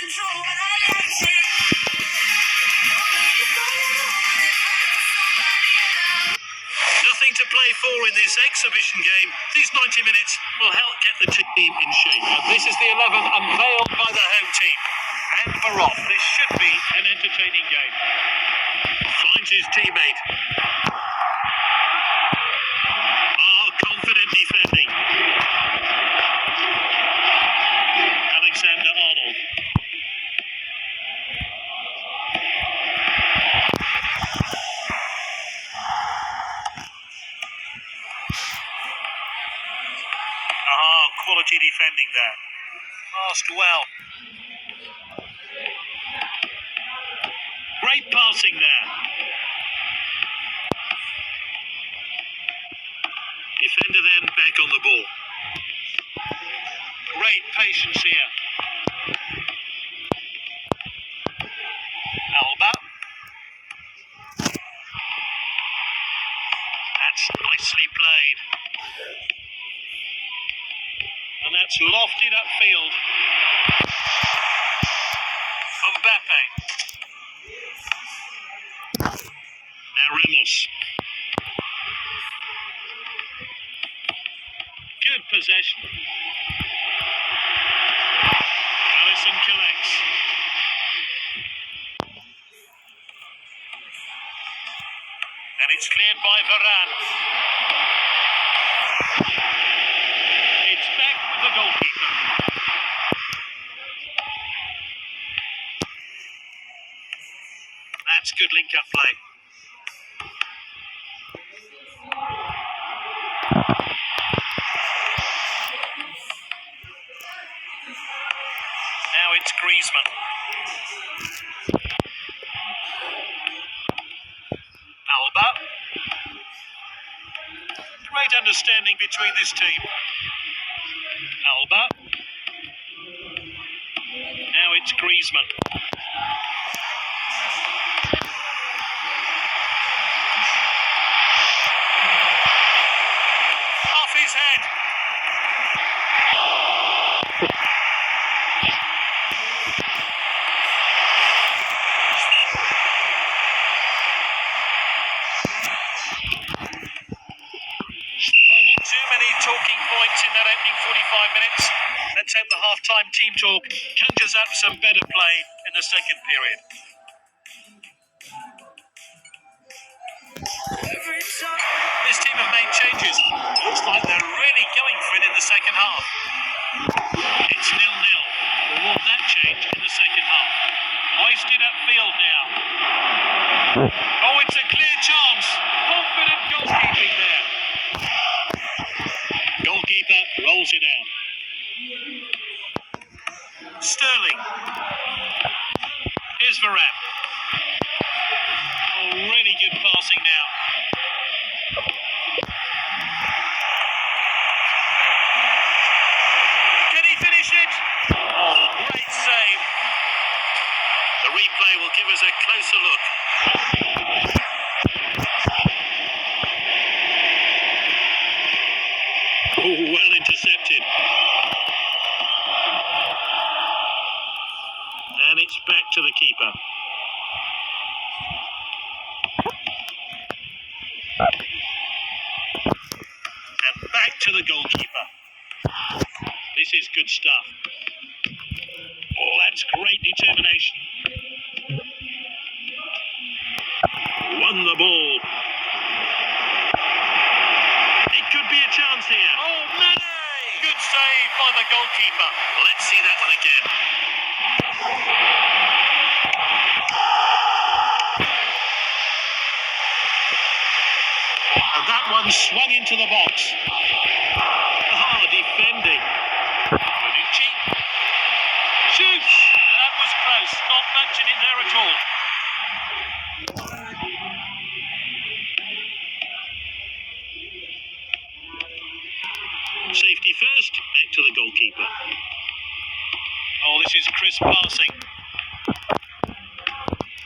Nothing to play for in this exhibition game. These 90 minutes will help get the team in shape. And this is the 11 unveiled by the home team. And Varane, this should be an entertaining game. Finds his teammate. Confident defending. Alexander-Arnold. Quality defending there. Passed well. Great passing there. Defender then back on the ball. Great patience here. Alba. That's nicely played. And that's lofted upfield. Mbappe. Now Ramos. Good possession. Alisson collects. And it's cleared by Varane. It's back with the goalkeeper. That's good link-up play. Now it's Griezmann. Alba. Great understanding between this team. Alba. Now it's Griezmann. Off his head. Too many talking points in that opening 45 minutes. Let's hope the half-time team talk conjures up some better play in the second period. This team have made changes. Looks like they're really going for it in the second half. It's 0-0. Or will that change in the second half? Hoisted upfield now. Oh, it's a clear chance. Confident goalkeeping there. Goalkeeper rolls it out. Sterling. Here's Varane. Oh, really good passing now. Can he finish it? Oh, great save. The replay will give us a closer look. Oh, well intercepted. And it's back to the keeper. And back to the goalkeeper. This is good stuff. Oh, that's great determination. Won the ball. It could be a chance here. Oh, Mane! Good save by the goalkeeper. Let's see that one again. And that one swung into the box. Oh, defending. Bonucci. Shoots! That was close. Not much in it there at all. Safety first, back to the goalkeeper. Oh, this is crisp passing.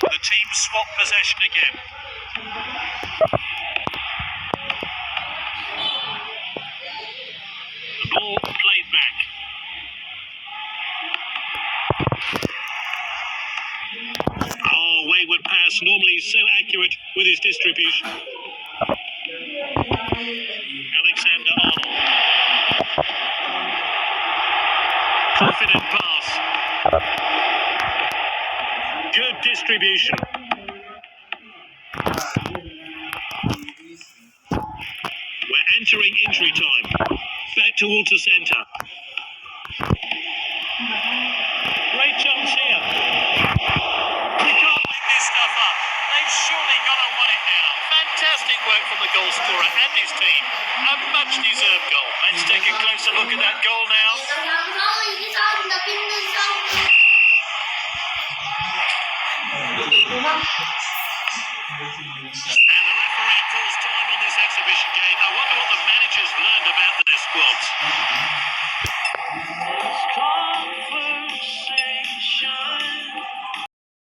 The team swap possession again. The ball played back. That's normally so accurate with his distribution. Alexander-Arnold. Confident pass. Good distribution. We're entering injury time. Back towards the centre. Great chance here. We can't make this stuff up. They've surely got to win it now. Fantastic work from the goal scorer and his team. A much-deserved goal. Let's take a closer look at that goal now. And the referee calls time on this exhibition game. I wonder what the managers learned about their squads.